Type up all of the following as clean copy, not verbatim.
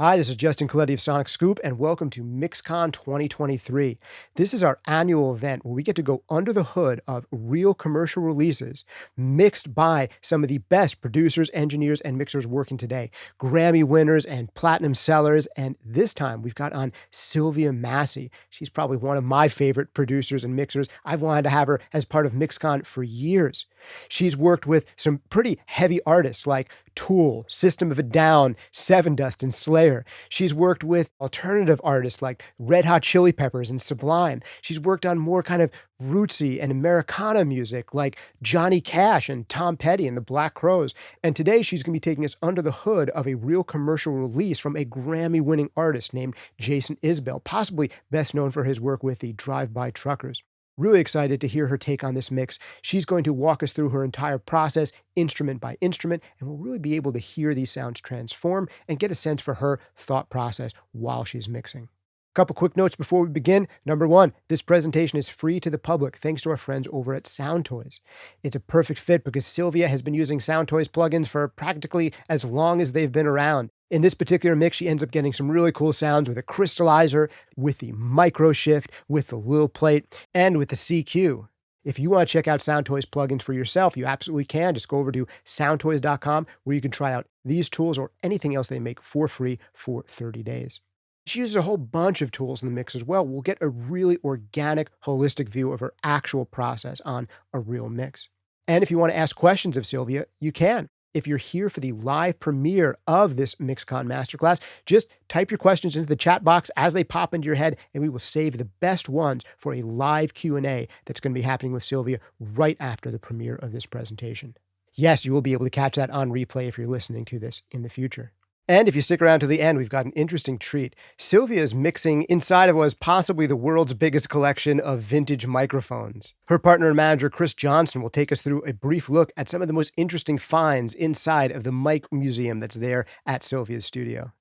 Hi, this is Justin Coletti of Sonic Scoop, and welcome to MixCon 2023. This is our annual event where we get to go under the hood of real commercial releases mixed by some of the best producers, engineers, and mixers working today. Grammy winners and platinum sellers, and this time we've got on Sylvia Massy. She's probably one of my favorite producers and mixers. I've wanted to have her as part of MixCon for years. She's worked with some pretty heavy artists like Tool, System of a Down, Sevendust, and Slayer. She's worked with alternative artists like Red Hot Chili Peppers and Sublime. She's worked on more kind of rootsy and Americana music like Johnny Cash and Tom Petty and the Black Crowes. And today she's going to be taking us under the hood of a real commercial release from a Grammy-winning artist named Jason Isbell, possibly best known for his work with the Drive-By Truckers. Really excited to hear her take on this mix. She's going to walk us through her entire process, instrument by instrument, and we'll really be able to hear these sounds transform and get a sense for her thought process while she's mixing. A couple quick notes before we begin. Number one, this presentation is free to the public thanks to our friends over at Soundtoys. It's a perfect fit because Sylvia has been using Soundtoys plugins for practically as long as they've been around. In this particular mix, she ends up getting some really cool sounds with a crystallizer, with the micro shift, with the lil plate, and with the CQ. If you want to check out Soundtoys plugins for yourself, you absolutely can. Just go over to soundtoys.com where you can try out these tools or anything else they make for free for 30 days. She uses a whole bunch of tools in the mix as well. We'll get a really organic, holistic view of her actual process on a real mix. And if you want to ask questions of Sylvia, you can. If you're here for the live premiere of this MixCon Masterclass, just type your questions into the chat box as they pop into your head, and we will save the best ones for a live Q&A that's going to be happening with Sylvia right after the premiere of this presentation. Yes, you will be able to catch that on replay if you're listening to this in the future. And if you stick around to the end, we've got an interesting treat. Sylvia is mixing inside of what is possibly the world's biggest collection of vintage microphones. Her partner and manager, Chris Johnson, will take us through a brief look at some of the most interesting finds inside of the mic museum that's there at Sylvia's studio.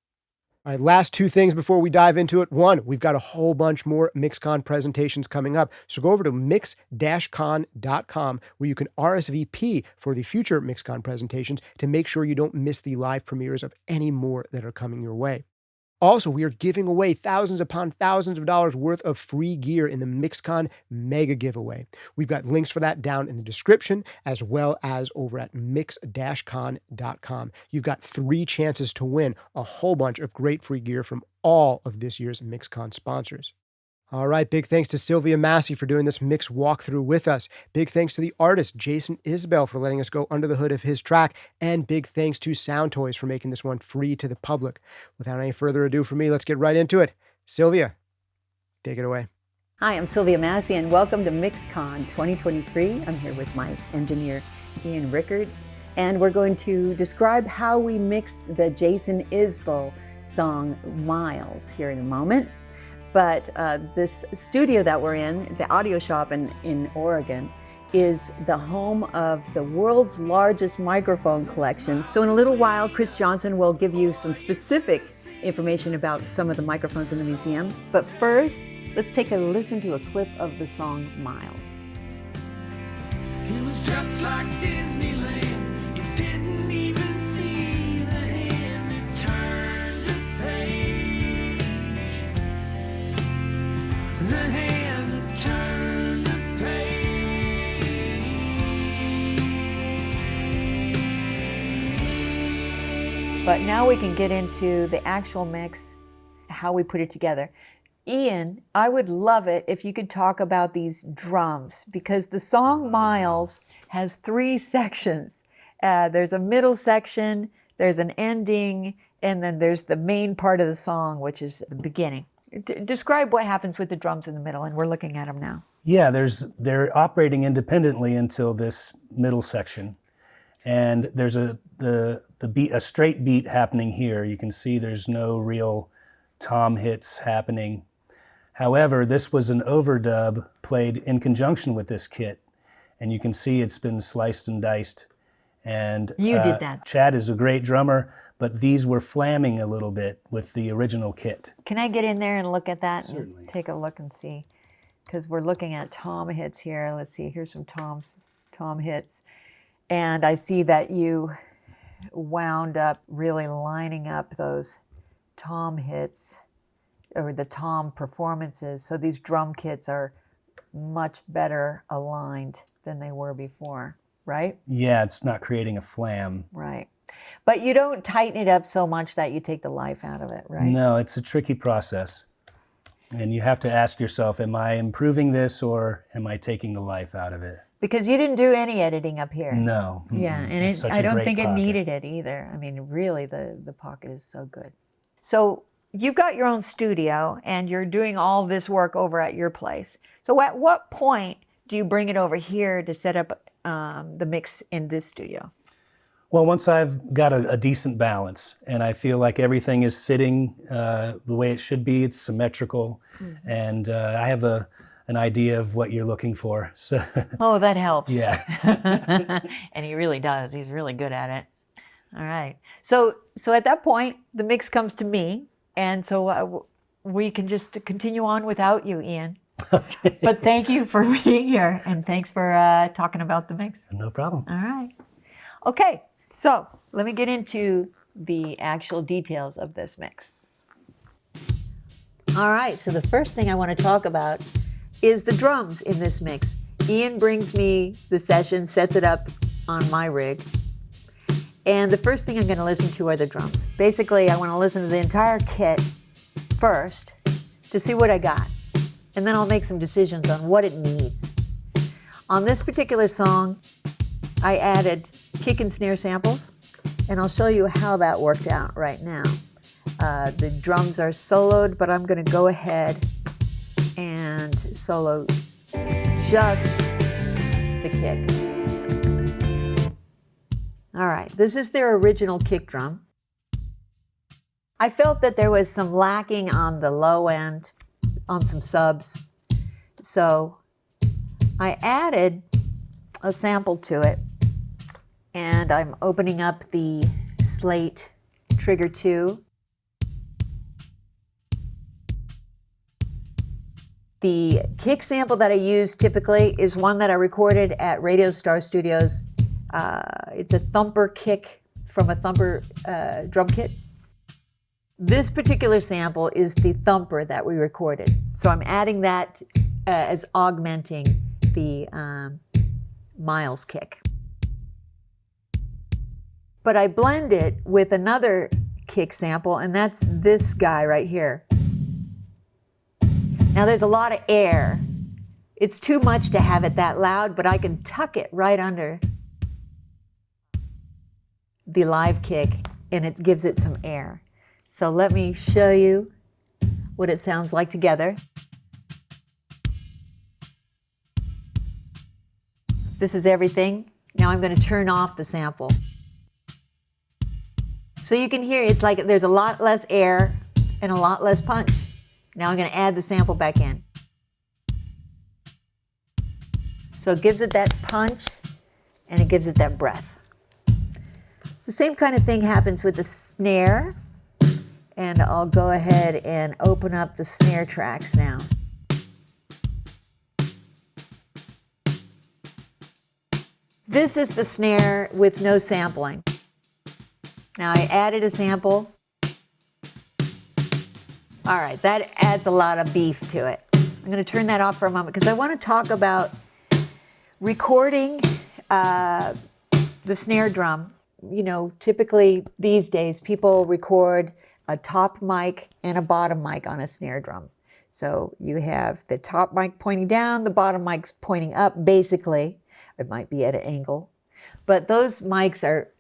All right, last two things before we dive into it. One, we've got a whole bunch more MixCon presentations coming up. So go over to mix-con.com where you can RSVP for the future MixCon presentations to make sure you don't miss the live premieres of any more that are coming your way. Also, we are giving away thousands upon thousands of dollars worth of free gear in the MixCon Mega Giveaway. We've got links for that down in the description, as well as over at mix-con.com. You've got 3 chances to win a whole bunch of great free gear from all of this year's MixCon sponsors. All right, big thanks to Sylvia Massy for doing this mix walkthrough with us. Big thanks to the artist, Jason Isbell, for letting us go under the hood of his track. And big thanks to Soundtoys for making this one free to the public. Without any further ado for me, let's get right into it. Sylvia, take it away. Hi, I'm Sylvia Massy, and welcome to MixCon 2023. I'm here with my engineer, Ian Rickard, and we're going to describe how we mixed the Jason Isbell song, Miles, here in a moment. But this studio that we're in, the audio shop in Oregon, is the home of the world's largest microphone collection. So in a little while, Chris Johnson will give you some specific information about some of the microphones in the museum. But first, let's take a listen to a clip of the song Miles. It was just like Disneyland. You didn't even see the hand that turned the page. The hand that turned the page. But now we can get into the actual mix, how we put it together. Ian, I would love it if you could talk about these drums, because the song Miles has 3 sections. There's a middle section, there's an ending, and then there's the main part of the song, which is the beginning. Describe what happens with the drums in the middle, and we're looking at them now. Yeah, they're operating independently until this middle section, and there's a straight beat happening here. You can see there's no real tom hits happening. However, this was an overdub played in conjunction with this kit, and you can see it's been sliced and diced. And you did that. Chad is a great drummer, but these were flamming a little bit with the original kit. Can I get in there and look at that? Certainly. And take a look and see, because we're looking at tom hits here. Let's see, here's some tom hits. And I see that you wound up really lining up those tom hits or the tom performances. So these drum kits are much better aligned than they were before, right? Yeah, it's not creating a flam. Right. But you don't tighten it up so much that you take the life out of it, right? No, it's a tricky process. And you have to ask yourself, am I improving this or am I taking the life out of it? Because you didn't do any editing up here. No. Yeah, and It's such I a don't great think it pocket. needed it either. I mean, really, the pocket is so good. So you've got your own studio, and you're doing all this work over at your place. So at what point do you bring it over here to set up the mix in this studio? Well, once I've got a decent balance and I feel like everything is sitting the way it should be, it's symmetrical, and I have an idea of what you're looking for. So, Oh, that helps. yeah. And he really does. He's really good at it. All right. So at that point, the mix comes to me, and so we can just continue on without you, Ian. Okay. But thank you for being here, and thanks for talking about the mix. No problem. All right. Okay. So let me get into the actual details of this mix. All right. So the first thing I want to talk about is the drums in this mix. Ian brings me the session, sets it up on my rig. And the first thing I'm going to listen to are the drums. Basically, I want to listen to the entire kit first to see what I got. And then I'll make some decisions on what it needs. On this particular song, I added kick and snare samples, and I'll show you how that worked out right now. The drums are soloed, but I'm going to go ahead and solo just the kick. All right, this is their original kick drum. I felt that there was some lacking on the low end, on some subs, so I added a sample to it, and I'm opening up the Slate Trigger 2. The kick sample that I use typically is one that I recorded at Radio Star Studios. It's a thumper kick from a thumper drum kit. This particular sample is the thumper that we recorded. So I'm adding that as augmenting the Miles kick. But I blend it with another kick sample, and that's this guy right here. Now there's a lot of air. It's too much to have it that loud, but I can tuck it right under the live kick, and it gives it some air. So let me show you what it sounds like together. This is everything. Now I'm going to turn off the sample. So you can hear it's like there's a lot less air and a lot less punch. Now I'm going to add the sample back in. So it gives it that punch and it gives it that breath. The same kind of thing happens with the snare. And I'll go ahead and open up the snare tracks now. This is the snare with no sampling. Now I added a sample. All right, that adds a lot of beef to it. I'm going to turn that off for a moment because I want to talk about recording the snare drum. You know, typically these days people record a top mic and a bottom mic on a snare drum. So you have the top mic pointing down, the bottom mic's pointing up, basically. It might be at an angle. But those mics are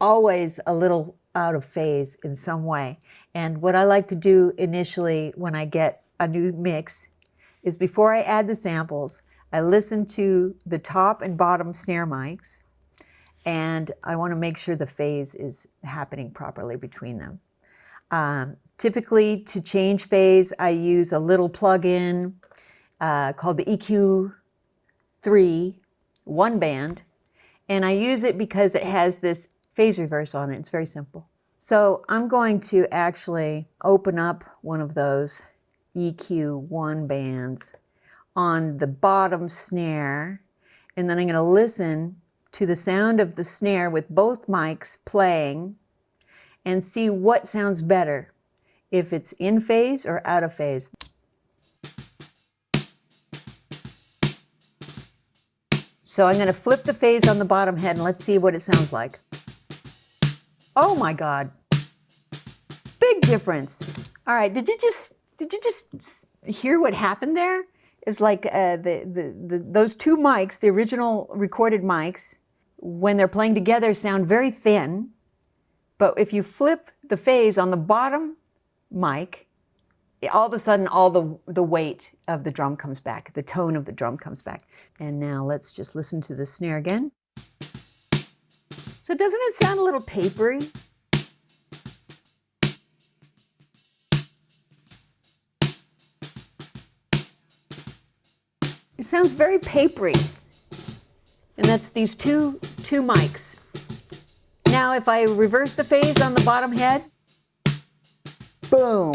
always a little out of phase in some way. And what I like to do initially when I get a new mix is before I add the samples, I listen to the top and bottom snare mics, and I want to make sure the phase is happening properly between them. Typically, to change phase, I use a little plug-in called the EQ3 one band, and I use it because it has this phase reverse on it. It's very simple. So I'm going to actually open up one of those EQ1 bands on the bottom snare, and then I'm going to listen to the sound of the snare with both mics playing and see what sounds better. if it's in phase or out of phase. So I'm going to flip the phase on the bottom head and let's see what it sounds like. Oh my God. Big difference. All right, did you just hear what happened there? It's like those two mics, the original recorded mics, when they're playing together sound very thin, but if you flip the phase on the bottom mic, all of a sudden all the weight of the drum comes back, the tone of the drum comes back. And now let's just listen to the snare again. So doesn't it sound a little papery? It sounds very papery. And that's these two mics. Now if I reverse the phase on the bottom head, boom.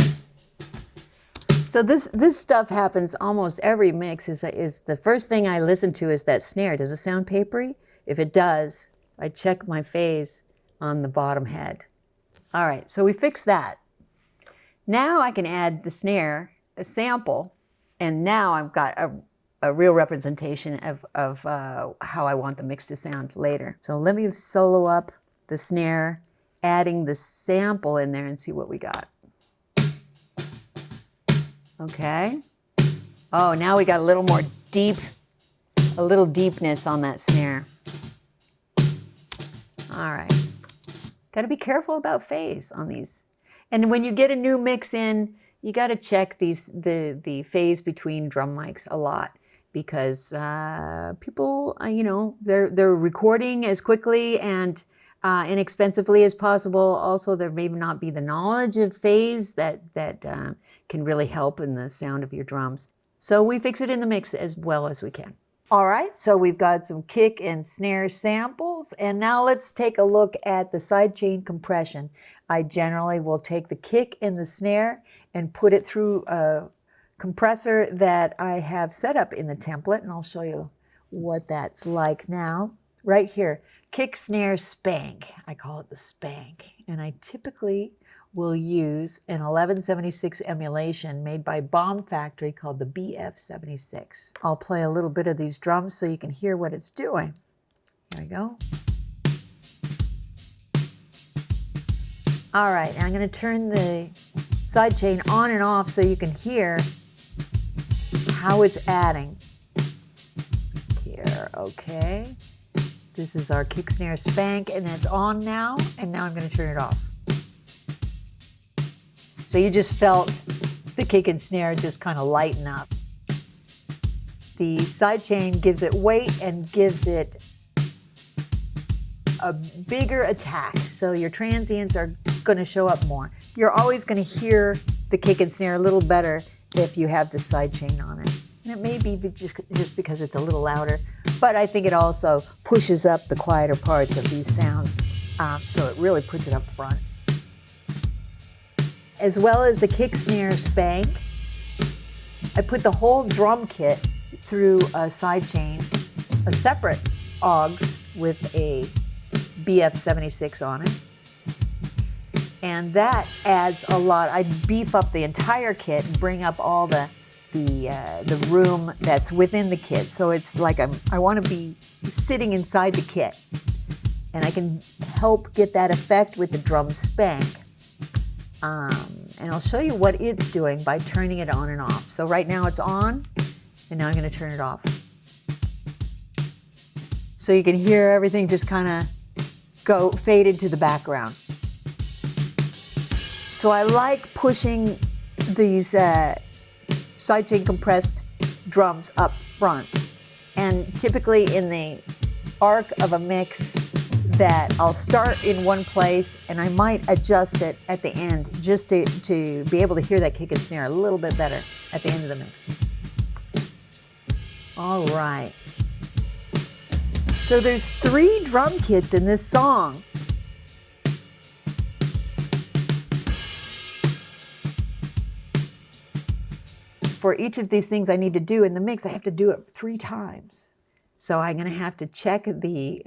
So this stuff happens almost every mix. Is the first thing I listen to is that snare. Does it sound papery? If it does, I check my phase on the bottom head. All right, so we fixed that. Now I can add the snare, a sample, and now I've got a real representation of how I want the mix to sound later. So let me solo up the snare, adding the sample in there and see what we got. Okay. Oh, now we got a little more a little deepness on that snare. All right. Got to be careful about phase on these. And when you get a new mix in, you got to check the phase between drum mics a lot, because people, they're recording as quickly and inexpensively as possible. Also, there may not be the knowledge of phase that can really help in the sound of your drums. So we fix it in the mix as well as we can. All right, so we've got some kick and snare samples, and now let's take a look at the sidechain compression. I generally will take the kick and the snare and put it through a compressor that I have set up in the template, and I'll show you what that's like now. Right here, kick, snare, spank. I call it the spank, and I typically will use an 1176 emulation made by Bomb Factory called the BF76. I'll play a little bit of these drums so you can hear what it's doing. Here we go. All right, I'm going to turn the sidechain on and off so you can hear how it's adding. Here, okay. This is our kick, snare, spank, and it's on now, and now I'm going to turn it off. So you just felt the kick and snare just kind of lighten up. The sidechain gives it weight and gives it a bigger attack, so your transients are going to show up more. You're always going to hear the kick and snare a little better if you have the sidechain on it. And it may be just because it's a little louder, but I think it also pushes up the quieter parts of these sounds, so it really puts it up front. As well as the kick, snare, spank, I put the whole drum kit through a sidechain, a separate AUX with a BF76 on it. And that adds a lot. I beef up the entire kit and bring up all the room that's within the kit. So it's like I want to be sitting inside the kit. And I can help get that effect with the drum spank. And I'll show you what it's doing by turning it on and off. So right now it's on, and now I'm going to turn it off. So you can hear everything just kind of fade into the background. So I like pushing these sidechain compressed drums up front. And typically in the arc of a mix, that I'll start in one place and I might adjust it at the end just to be able to hear that kick and snare a little bit better at the end of the mix. All right. So there's 3 drum kits in this song. For each of these things I need to do in the mix, I have to do it 3 times. So I'm going to have to check the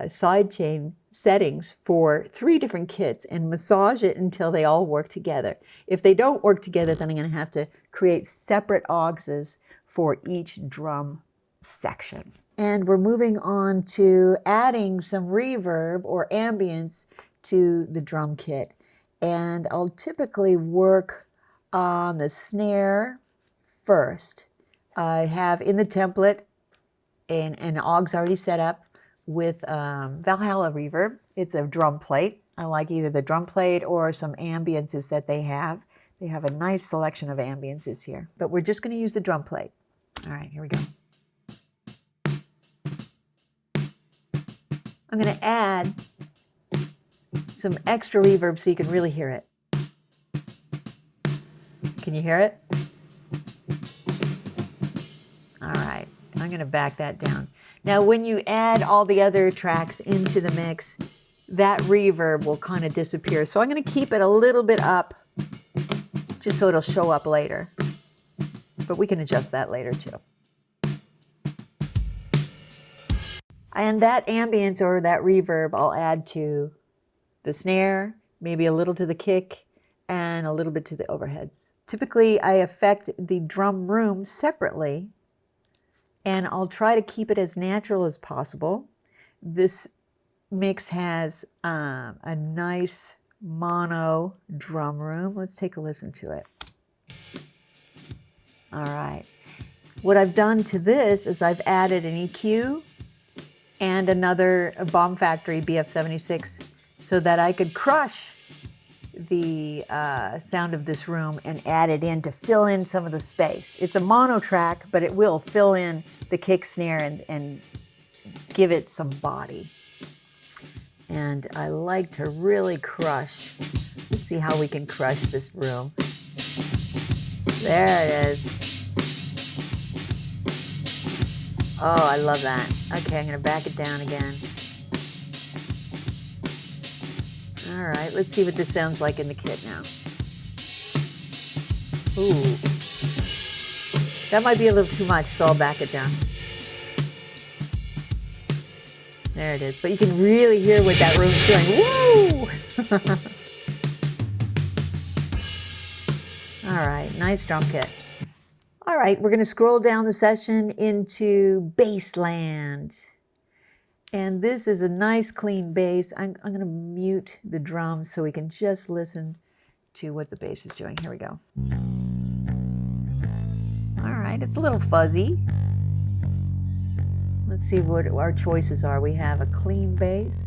sidechain settings for 3 different kits and massage it until they all work together. If they don't work together, then I'm going to have to create separate auxes for each drum section. And we're moving on to adding some reverb or ambience to the drum kit. And I'll typically work on the snare first. I have in the template an aux already set up with Valhalla reverb. It's a drum plate. I like either the drum plate or some ambiences that they have. They have a nice selection of ambiences here, but we're just going to use the drum plate. All right, here we go. I'm going to add some extra reverb so you can really hear it. Can you hear it? All right, I'm going to back that down. Now, when you add all the other tracks into the mix, that reverb will kind of disappear. So I'm going to keep it a little bit up just so it'll show up later. But we can adjust that later too. And that ambience or that reverb I'll add to the snare, maybe a little to the kick, and a little bit to the overheads. Typically, I affect the drum room separately, and I'll try to keep it as natural as possible. This mix has a nice mono drum room. Let's take a listen to it. All right. What I've done to this is I've added an EQ and another Bomb Factory BF76 so that I could crush the sound of this room and add it in to fill in some of the space. It's a mono track, but it will fill in the kick, snare, and give it some body. And I like to really crush. Let's see how we can crush this room. There it is. Oh, I love that. Okay, I'm going to back it down again. All right, let's see what this sounds like in the kit now. Ooh. That might be a little too much, so I'll back it down. There it is. But you can really hear what that room's doing. Woo! All right, nice drum kit. All right, we're going to scroll down the session into Bassland. And this is a nice clean bass. I'm going to mute the drums so we can just listen to what the bass is doing. Here we go. All right, it's a little fuzzy. Let's see what our choices are. We have a clean bass.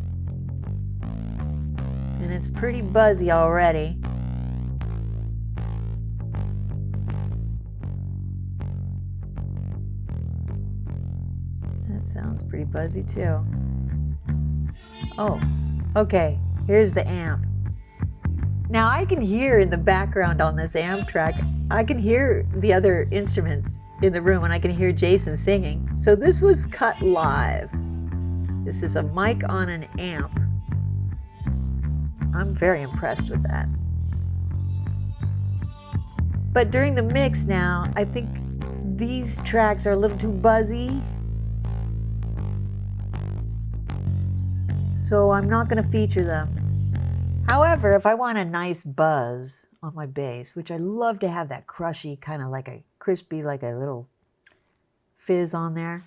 And it's pretty buzzy already. That sounds pretty buzzy too. Oh, okay, here's the amp. Now I can hear in the background on this amp track, I can hear the other instruments in the room and I can hear Jason singing. So this was cut live. This is a mic on an amp. I'm very impressed with that. But during the mix now, I think these tracks are a little too buzzy. So I'm not going to feature them. However, if I want a nice buzz on my bass, which I love to have that crushy, kind of like a crispy, like a little fizz on there,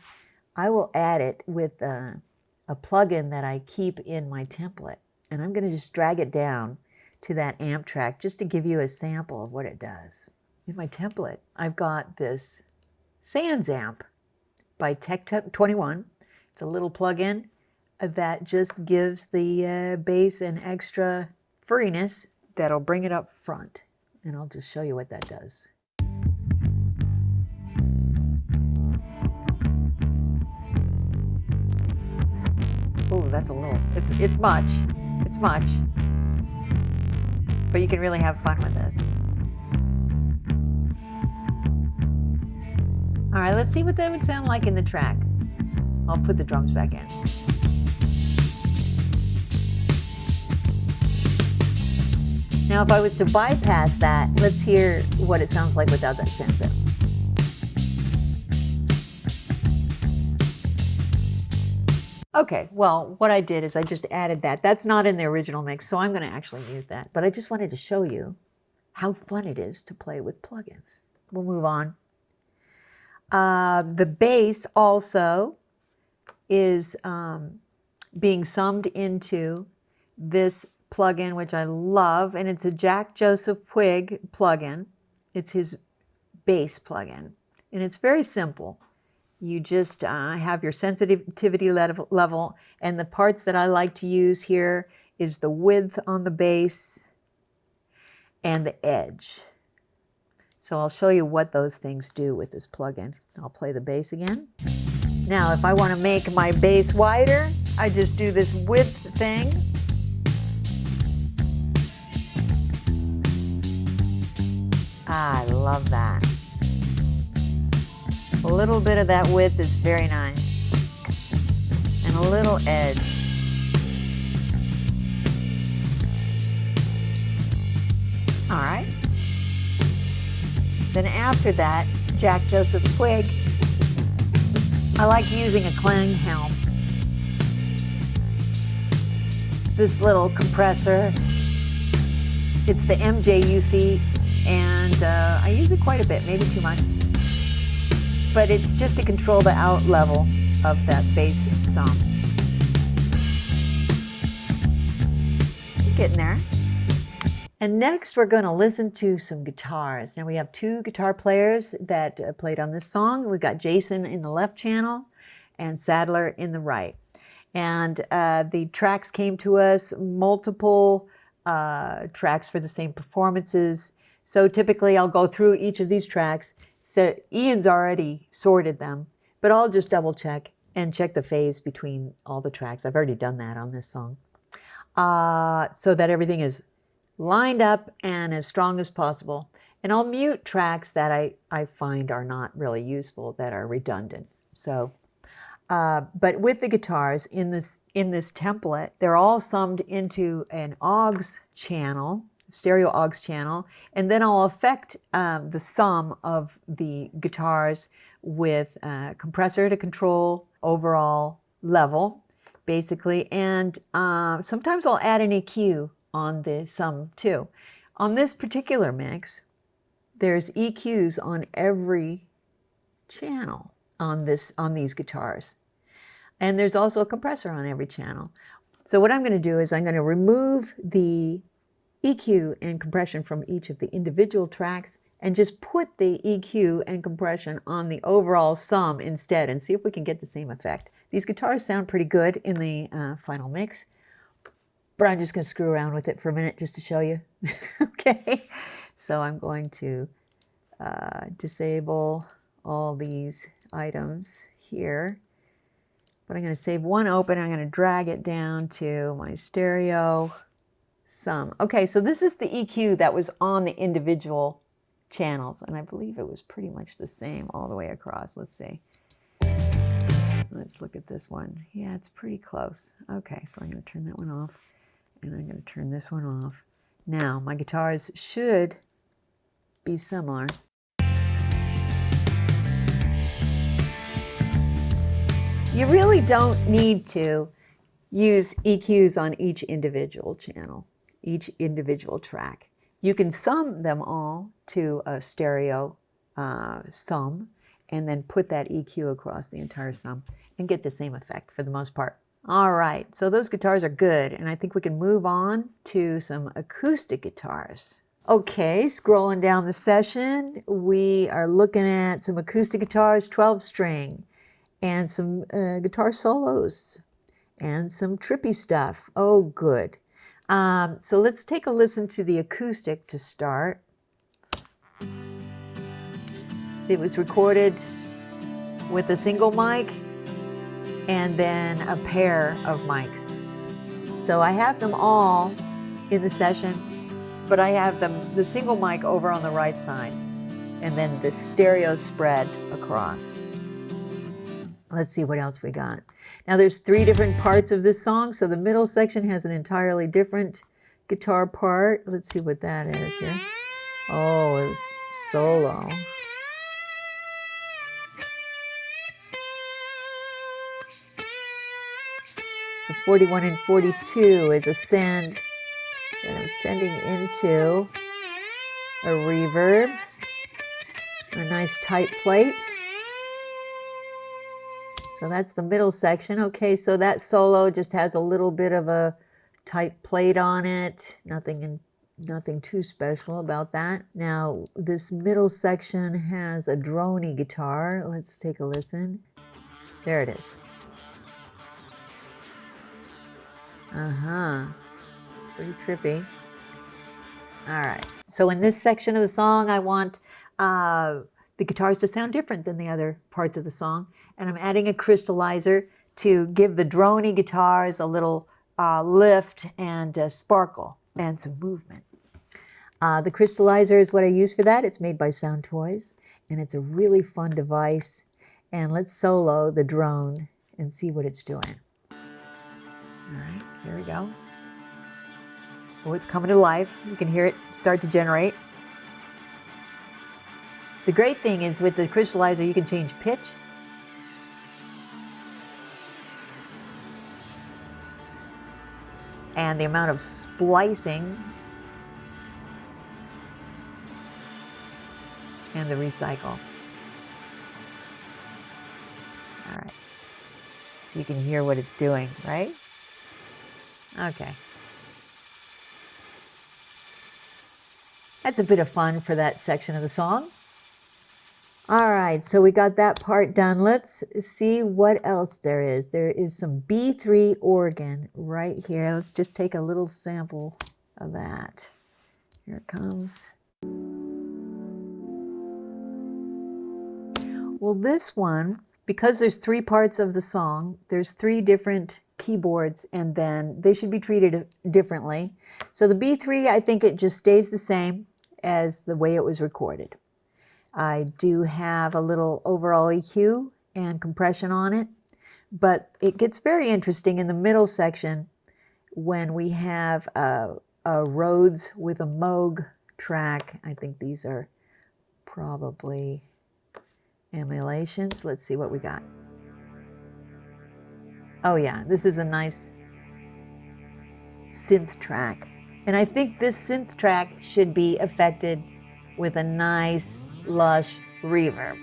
I will add it with a plugin that I keep in my template. And I'm going to just drag it down to that amp track just to give you a sample of what it does. In my template, I've got this Sans amp by Tech21. It's a little plugin that just gives the bass an extra furriness that'll bring it up front. And I'll just show you what that does. Oh, that's a little, it's much. It's much. But you can really have fun with this. All right, let's see what that would sound like in the track. I'll put the drums back in. Now, if I was to bypass that, let's hear what it sounds like without that Sans amp. Okay, well, what I did is I just added that. That's not in the original mix, so I'm going to actually mute that. But I just wanted to show you how fun it is to play with plugins. We'll move on. The bass also is being summed into this plugin, which I love, and it's a Jack Joseph Puig plugin. It's his bass plugin, and it's very simple. You just have your sensitivity level, and the parts that I like to use here is the width on the bass and the edge. So I'll show you what those things do with this plugin. I'll play the bass again. Now, if I want to make my bass wider, I just do this width thing. I love that. A little bit of that width is very nice. And a little edge. All right. Then after that, Jack Joseph Puig, I like using a clang helm. This little compressor. It's the MJUC, and I use it quite a bit, maybe too much. But it's just to control the out level of that bass sum. Getting there. And next we're going to listen to some guitars. Now we have two guitar players that played on this song. We've got Jason in the left channel and Sadler in the right. And the tracks came to us, multiple tracks for the same performances. So typically I'll go through each of these tracks. So Ian's already sorted them, but I'll just double check and check the phase between all the tracks. I've already done that on this song. So that everything is lined up and as strong as possible. And I'll mute tracks that I find are not really useful, that are redundant. So, but with the guitars in this template, they're all summed into an aux channel, stereo aux channel, and then I'll affect the sum of the guitars with compressor to control overall level, basically, and sometimes I'll add an EQ on the sum too. On this particular mix, there's EQs on every channel on these guitars, and there's also a compressor on every channel. So what I'm going to do is I'm going to remove the EQ and compression from each of the individual tracks and just put the EQ and compression on the overall sum instead and see if we can get the same effect. These guitars sound pretty good in the final mix, but I'm just going to screw around with it for a minute just to show you. Okay, so I'm going to disable all these items here, but I'm going to save one open. I'm going to drag it down to my stereo sum. Okay, so this is the EQ that was on the individual channels, and I believe it was pretty much the same all the way across. Let's see. Let's look at this one. Yeah, it's pretty close. Okay, so I'm going to turn that one off, and I'm going to turn this one off. Now, my guitars should be similar. You really don't need to use EQs on each individual channel, each individual track. You can sum them all to a stereo sum and then put that EQ across the entire sum and get the same effect for the most part. All right, so those guitars are good, and I think we can move on to some acoustic guitars. Okay, scrolling down the session, we are looking at some acoustic guitars, 12-string, and some guitar solos, and some trippy stuff. Oh, good. So let's take a listen to the acoustic to start. It was recorded with a single mic and then a pair of mics. So I have them all in the session, but I have the single mic over on the right side and then the stereo spread across. Let's see what else we got. Now there's 3 different parts of this song, so the middle section has an entirely different guitar part. Let's see what that is here. Oh, it's solo. 41 and 42 is a send that I'm sending into a reverb, a nice tight plate. So that's the middle section. Okay, so that solo just has a little bit of a tight plate on it. Nothing too special about that. Now, this middle section has a droney guitar. Let's take a listen. There it is. Pretty trippy. All right. So in this section of the song, I want the guitars to sound different than the other parts of the song. And I'm adding a crystallizer to give the droney guitars a little lift and sparkle and some movement. The crystallizer is what I use for that. It's made by Sound Toys, and it's a really fun device. And let's solo the drone and see what it's doing. All right, here we go. Oh, it's coming to life. You can hear it start to generate. The great thing is with the crystallizer, you can change pitch. And the amount of splicing and the recycle. All right. So you can hear what it's doing, right? Okay. That's a bit of fun for that section of the song. All right, so we got that part done. Let's see what else there is. There is some B3 organ right here. Let's just take a little sample of that. Here it comes. Well, this one, because there's 3 parts of the song, there's 3 different keyboards, and then they should be treated differently. So the B3, I think it just stays the same as the way it was recorded. I do have a little overall EQ and compression on it, but it gets very interesting in the middle section when we have a Rhodes with a Moog track. I think these are probably emulations. Let's see what we got. Oh yeah, this is a nice synth track. And I think this synth track should be affected with a nice lush reverb.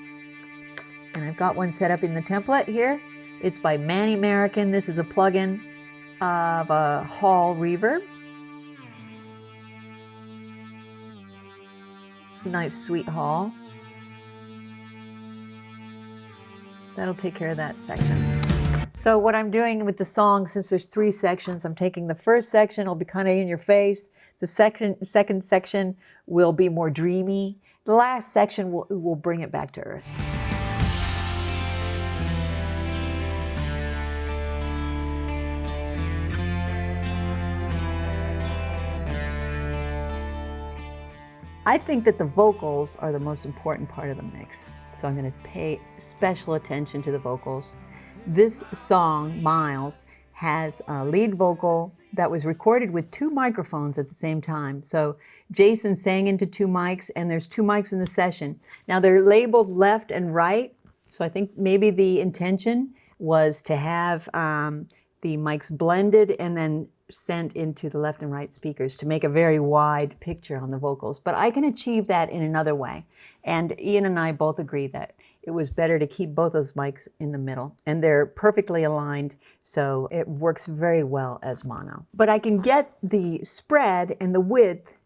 And I've got one set up in the template here. It's by Manny American. This is a plugin of a hall reverb. It's a nice sweet hall. That'll take care of that section. So what I'm doing with the song, since there's 3 sections, I'm taking the first section, it'll be kind of in your face. The second section will be more dreamy. The last section will bring it back to earth. I think that the vocals are the most important part of the mix. So I'm going to pay special attention to the vocals. This song, Miles, has a lead vocal that was recorded with 2 microphones at the same time. So Jason sang into 2 mics, and there's 2 mics in the session. Now they're labeled left and right, so I think maybe the intention was to have the mics blended and then sent into the left and right speakers to make a very wide picture on the vocals. But I can achieve that in another way. And Ian and I both agree that it was better to keep both those mics in the middle, and they're perfectly aligned, so it works very well as mono. But I can get the spread and the width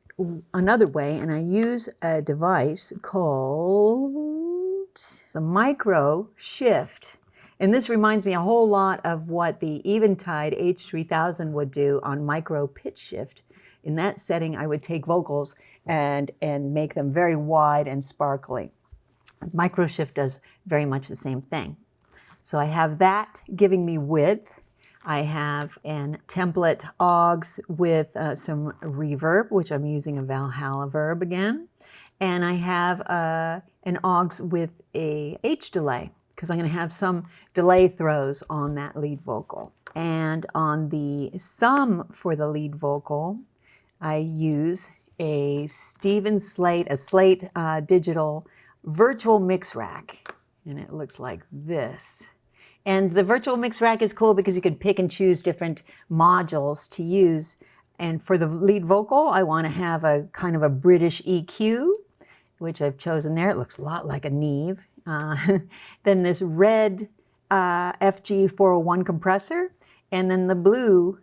another way, and I use a device called the Micro Shift. And this reminds me a whole lot of what the Eventide H3000 would do on micro pitch shift. In that setting, I would take vocals and make them very wide and sparkly. Microshift does very much the same thing. So I have that giving me width. I have an template AUX with some reverb, which I'm using a Valhalla verb again. And I have an AUX with a H delay, because I'm going to have some delay throws on that lead vocal. And on the sum for the lead vocal, I use a Slate digital virtual mix rack, and it looks like this. And the virtual mix rack is cool because you can pick and choose different modules to use. And for the lead vocal, I want to have a kind of a British EQ, which I've chosen there. It looks a lot like a Neve. Then this red FG401 compressor, and then the blue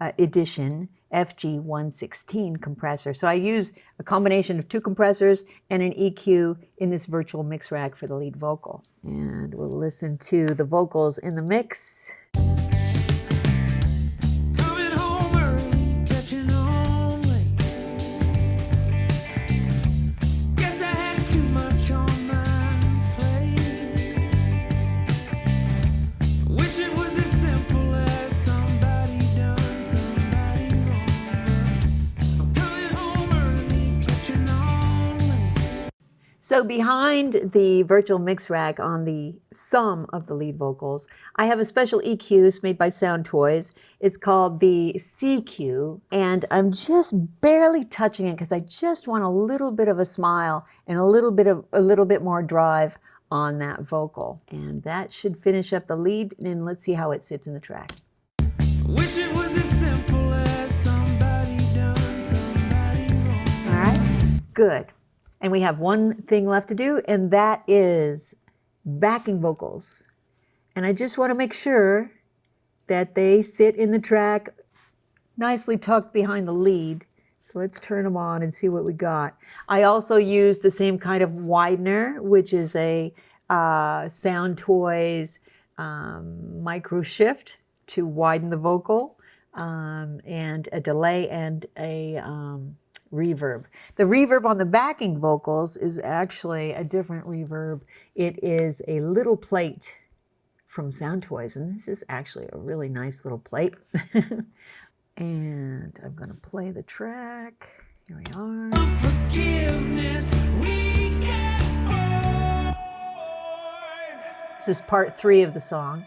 edition FG116 compressor. So I use a combination of two compressors and an EQ in this virtual mix rack for the lead vocal. And we'll listen to the vocals in the mix. Coming home early, catching on late. Guess I had too much on my plate. Wish it was as simple as somebody done somebody wrong. I'm coming home early, catching on late. So behind the virtual mix rack on the sum of the lead vocals, I have a special EQ made by Sound Toys. It's called the CQ, and I'm just barely touching it because I just want a little bit of a smile and a little bit more drive on that vocal. And that should finish up the lead, and let's see how it sits in the track. Wish it was as simple as somebody done somebody wrong. All right, good. And we have one thing left to do, and that is backing vocals. And I just want to make sure that they sit in the track nicely tucked behind the lead. So let's turn them on and see what we got. I also use the same kind of widener, which is a Sound Toys micro shift to widen the vocal, and a delay and a reverb. The reverb on the backing vocals is actually a different reverb. It is a little plate from Sound Toys, and this is actually a really nice little plate. And I'm going to play the track. Here we are. Forgiveness, we get bored. This is part 3 of the song.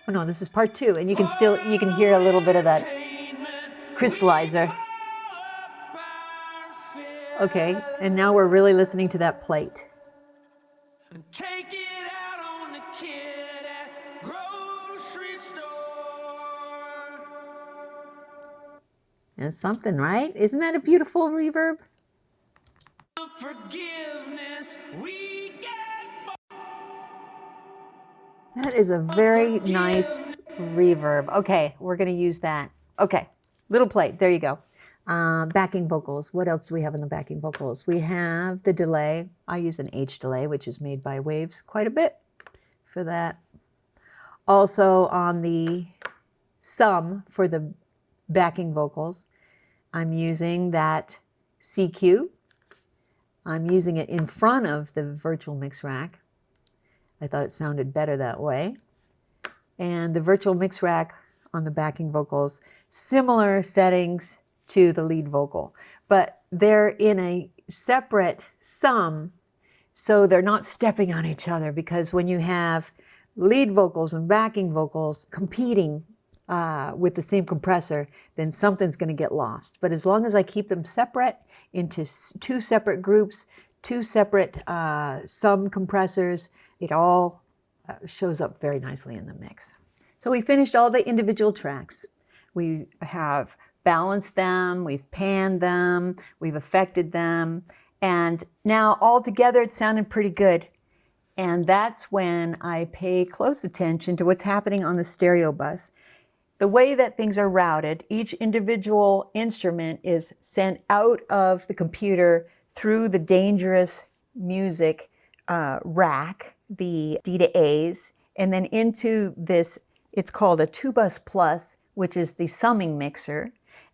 Oh no, this is part 2, and you can hear a little bit of that crystallizer. Okay, and now we're really listening to that plate. Take it out on the kid at grocery store. That's something, right? Isn't that a beautiful reverb? Forgiveness, we get That is a very nice reverb. Okay, we're going to use that. Okay, little plate. There you go. Backing vocals. What else do we have in the backing vocals? We have the delay. I use an H delay, which is made by Waves quite a bit for that. Also on the sum for the backing vocals, I'm using that CQ. I'm using it in front of the virtual mix rack. I thought it sounded better that way. And the virtual mix rack on the backing vocals, similar settings to the lead vocal, but they're in a separate sum, so they're not stepping on each other, because when you have lead vocals and backing vocals competing with the same compressor, then something's going to get lost. But as long as I keep them separate into 2 separate groups, 2 separate sum compressors, it all shows up very nicely in the mix. So we finished all the individual tracks. We have balanced them, we've panned them, we've affected them, and now all together it sounded pretty good. And that's when I pay close attention to what's happening on the stereo bus. The way that things are routed, each individual instrument is sent out of the computer through the dangerous music rack, the D to A's, and then into this, it's called a 2-bus plus, which is the summing mixer.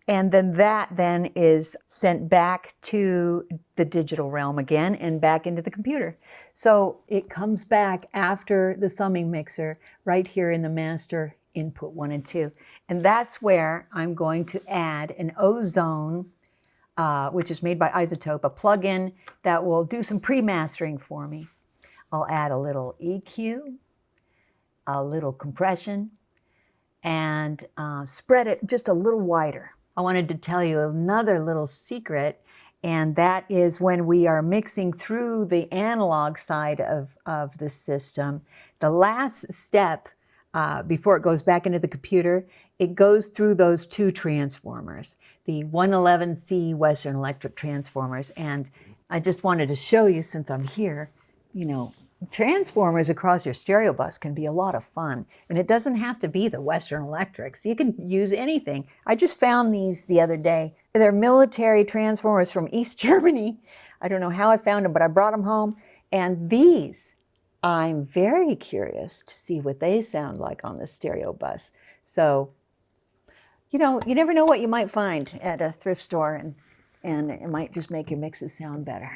And then that then is sent back to the digital realm again and back into the computer. So it comes back after the summing mixer right here in the master input 1 and 2. And that's where I'm going to add an ozone, which is made by Isotope, a plugin that will do some pre-mastering for me. I'll add a little EQ, a little compression, and spread it just a little wider. I wanted to tell you another little secret, and that is when we are mixing through the analog side of the system, the last step before it goes back into the computer, it goes through those two transformers, the 111C Western Electric transformers. And I just wanted to show you, since I'm here, you know, transformers across your stereo bus can be a lot of fun. And it doesn't have to be the Western Electrics. You can use anything. I just found these the other day. They're military transformers from East Germany. I don't know how I found them, but I brought them home. And these, I'm very curious to see what they sound like on the stereo bus. So, you know, you never know what you might find at a thrift store, and it might just make your mixes sound better.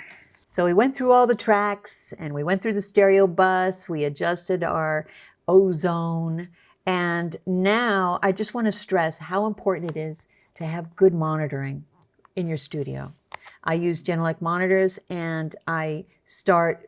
So we went through all the tracks, and we went through the stereo bus. We adjusted our ozone. And now I just want to stress how important it is to have good monitoring in your studio. I use Genelec monitors, and I start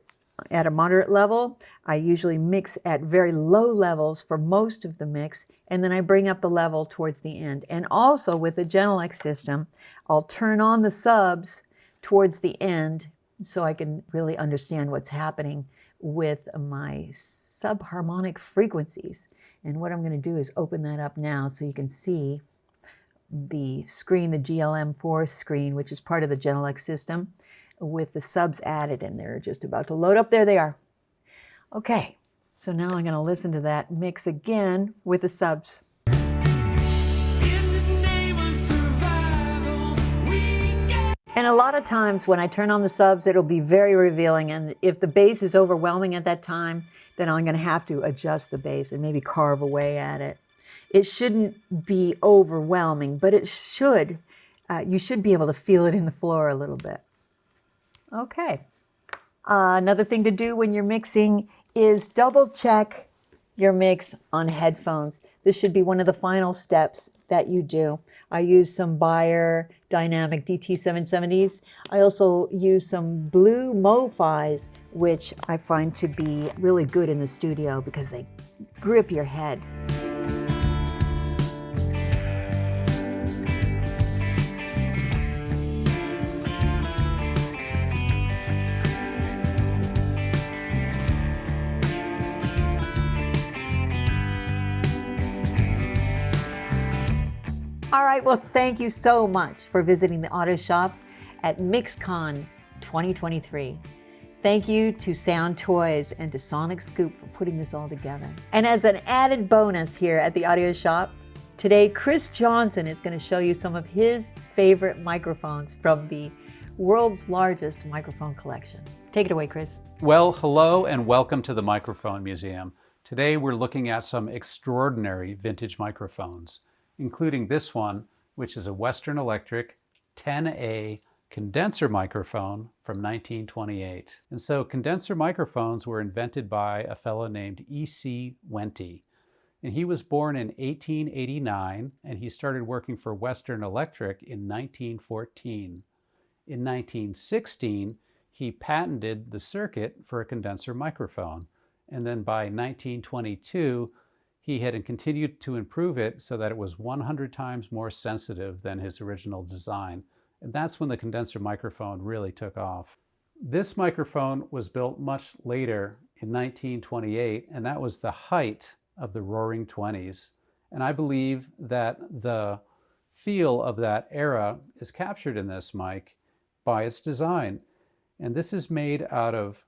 at a moderate level. I usually mix at very low levels for most of the mix, and then I bring up the level towards the end. And also with the Genelec system, I'll turn on the subs towards the end so I can really understand what's happening with my subharmonic frequencies. And what I'm going to do is open that up now so you can see the screen, the GLM4 screen, which is part of the Genelec system, with the subs added, and they're just about to load up. There they are. Okay, so now I'm going to listen to that mix again with the subs. And a lot of times when I turn on the subs, it'll be very revealing, and if the bass is overwhelming at that time, then I'm going to have to adjust the bass and maybe carve away at it. It shouldn't be overwhelming, but it should. You should be able to feel it in the floor a little bit. Okay. Another thing to do when you're mixing is double check your mix on headphones. This should be one of the final steps that you do. I use some Beyer Dynamic DT770s. I also use some Blue MoFis, which I find to be really good in the studio because they grip your head. All right, well, thank you so much for visiting the audio shop at MixCon 2023. Thank you to Sound Toys and to Sonic Scoop for putting this all together. And as an added bonus here at the audio shop, today Chris Johnson is going to show you some of his favorite microphones from the world's largest microphone collection. Take it away, Chris. Well, hello and welcome to the Microphone Museum. Today we're looking at some extraordinary vintage microphones, including this one, which is a Western Electric 10A condenser microphone from 1928. And so condenser microphones were invented by a fellow named E.C. Wente. And he was born in 1889, and he started working for Western Electric in 1914. In 1916, he patented the circuit for a condenser microphone. And then by 1922, he had continued to improve it so that it was 100 times more sensitive than his original design. And that's when the condenser microphone really took off. This microphone was built much later in 1928, and that was the height of the Roaring Twenties. And I believe that the feel of that era is captured in this mic by its design. And this is made out of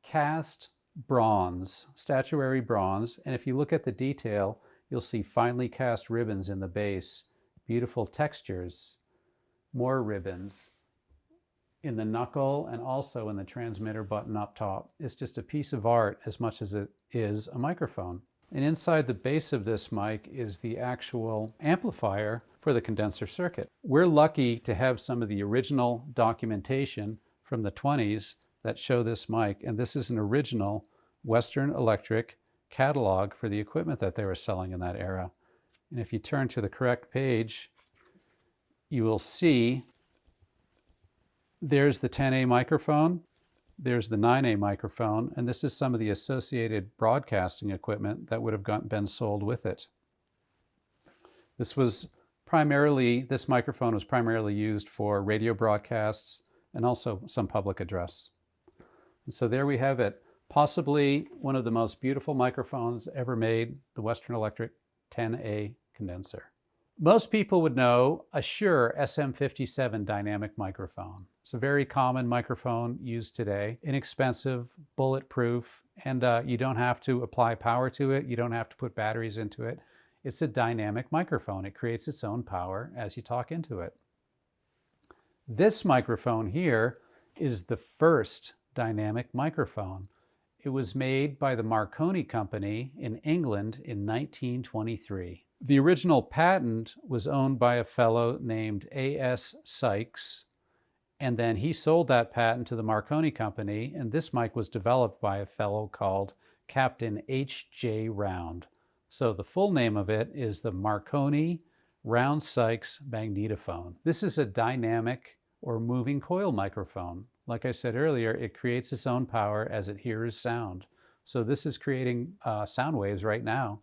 cast bronze, statuary bronze, and if you look at the detail, you'll see finely cast ribbons in the base, beautiful textures, more ribbons in the knuckle and also in the transmitter button up top. It's just a piece of art as much as it is a microphone. And inside the base of this mic is the actual amplifier for the condenser circuit. We're lucky to have some of the original documentation from the 20s that show this mic, and this is an original Western Electric catalog for the equipment that they were selling in that era. And if you turn to the correct page, you will see there's the 10A microphone, there's the 9A microphone, and this is some of the associated broadcasting equipment that would have been sold with it. This microphone was primarily used for radio broadcasts and also some public address. And so there we have it, Possibly one of the most beautiful microphones ever made, the Western Electric 10A condenser. Most people would know a Shure SM57 dynamic microphone. It's a very common microphone used today, inexpensive, bulletproof, and you don't have to apply power to it. You don't have to put batteries into it. It's a dynamic microphone. It creates its own power as you talk into it. This microphone here is the first dynamic microphone. It was made by the Marconi Company in England in 1923. The original patent was owned by a fellow named A.S. Sykes, and then he sold that patent to the Marconi Company, and this mic was developed by a fellow called Captain H.J. Round. So the full name of it is the Marconi Round Sykes magnetophone. This is a dynamic or moving coil microphone. Like I said earlier, it creates its own power as it hears sound. So this is creating sound waves right now.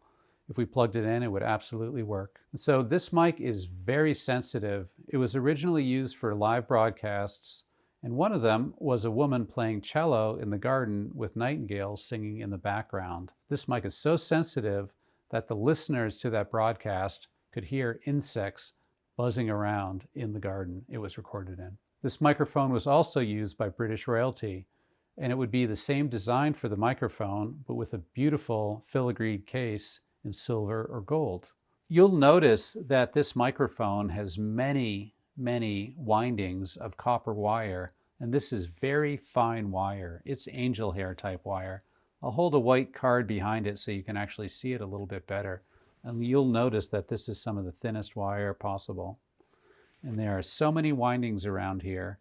If we plugged it in, it would absolutely work. And so this mic is very sensitive. It was originally used for live broadcasts, and one of them was a woman playing cello in the garden with nightingales singing in the background. This mic is so sensitive that the listeners to that broadcast could hear insects buzzing around in the garden it was recorded in. This microphone was also used by British royalty, and it would be the same design for the microphone, but with a beautiful filigreed case in silver or gold. You'll notice that this microphone has many, many windings of copper wire, and this is very fine wire. It's angel hair type wire. I'll hold a white card behind it so you can actually see it a little bit better. And you'll notice that this is some of the thinnest wire possible. And there are so many windings around here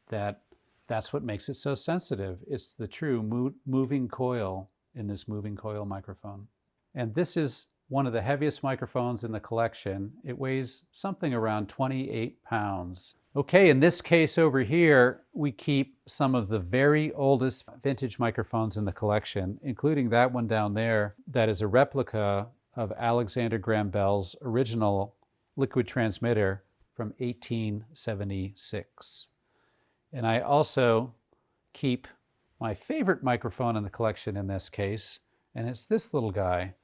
that's what makes it so sensitive. It's the true moving coil in this moving coil microphone. And this is one of the heaviest microphones in the collection. It weighs something around 28 pounds. Okay, in this case over here, we keep some of the very oldest vintage microphones in the collection, including that one down there that is a replica of Alexander Graham Bell's original liquid transmitter from 1876. And I also keep my favorite microphone in the collection in this case, and it's this little guy,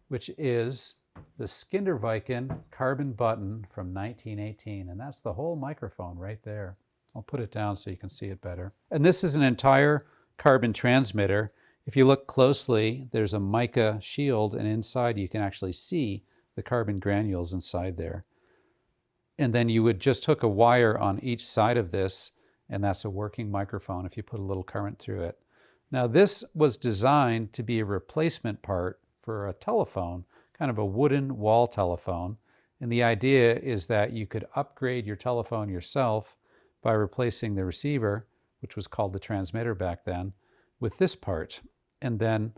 which is the Skinderviken carbon button from 1918. And that's the whole microphone right there. I'll put it down so you can see it better. And this is an entire carbon transmitter. If you look closely, there's a mica shield, and inside you can actually see the carbon granules inside there. And then you would just hook a wire on each side of this, and that's a working microphone if you put a little current through it. Now, this was designed to be a replacement part for a telephone, kind of a wooden wall telephone. And the idea is that you could upgrade your telephone yourself by replacing the receiver, which was called the transmitter back then, with this part. And then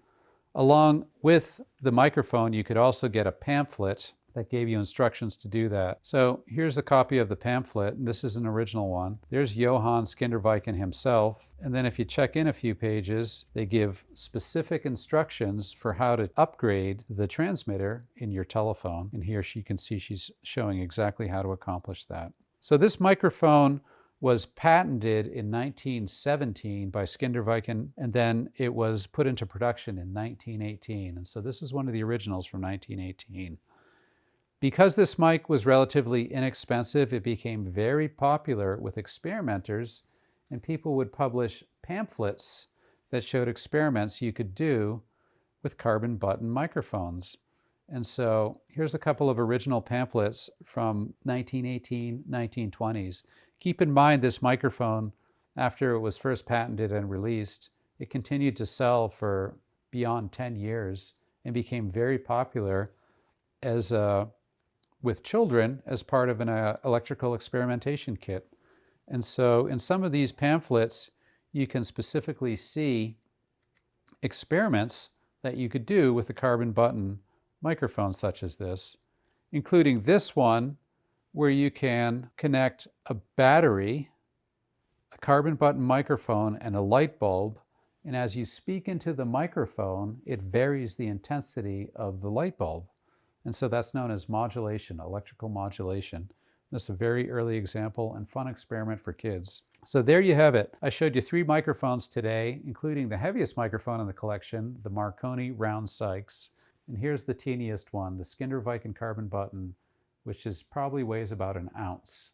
along with the microphone, you could also get a pamphlet that gave you instructions to do that. So here's a copy of the pamphlet, and this is an original one. There's Johann Skinderviken himself. And then if you check in a few pages, they give specific instructions for how to upgrade the transmitter in your telephone. And here you can see she's showing exactly how to accomplish that. So this microphone was patented in 1917 by Skinderviken, and then it was put into production in 1918. And so this is one of the originals from 1918. Because this mic was relatively inexpensive, it became very popular with experimenters, and people would publish pamphlets that showed experiments you could do with carbon button microphones. And so here's a couple of original pamphlets from 1918, 1920s. Keep in mind this microphone, after it was first patented and released, it continued to sell for beyond 10 years and became very popular as with children as part of an electrical experimentation kit. And so in some of these pamphlets, you can specifically see experiments that you could do with a carbon button microphone such as this, including this one where you can connect a battery, a carbon button microphone, and a light bulb. And as you speak into the microphone, it varies the intensity of the light bulb. And so that's known as modulation, electrical modulation. That's a very early example and fun experiment for kids. So there you have it. I showed you 3 microphones today, including the heaviest microphone in the collection, the Marconi Round Sykes. And here's the teeniest one, the Skinder Viking Carbon Button, which probably weighs about an ounce.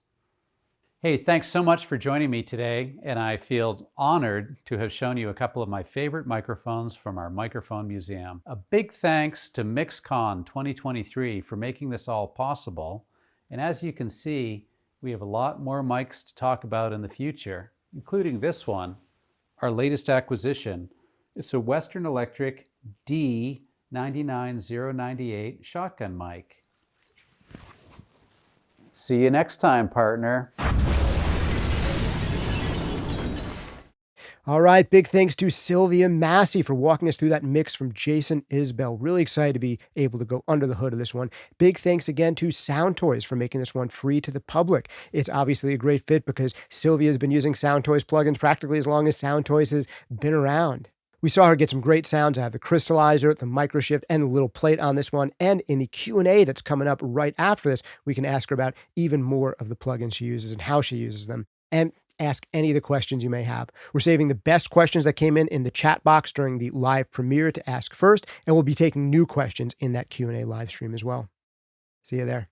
Hey, thanks so much for joining me today, and I feel honored to have shown you a couple of my favorite microphones from our Microphone Museum. A big thanks to MixCon 2023 for making this all possible. And as you can see, we have a lot more mics to talk about in the future, including this one, our latest acquisition. It's a Western Electric D99098 shotgun mic. See you next time, partner. All right, big thanks to Sylvia Massy for walking us through that mix from Jason Isbell. Really excited to be able to go under the hood of this one. Big thanks again to Sound Toys for making this one free to the public. It's obviously a great fit because Sylvia has been using Sound Toys plugins practically as long as Sound Toys has been around. We saw her get some great sounds out of the crystallizer, the microshift, and the little plate on this one. And in the Q&A that's coming up right after this, we can ask her about even more of the plugins she uses and how she uses them. And ask any of the questions you may have. We're saving the best questions that came in the chat box during the live premiere to ask first, and we'll be taking new questions in that Q&A live stream as well. See you there.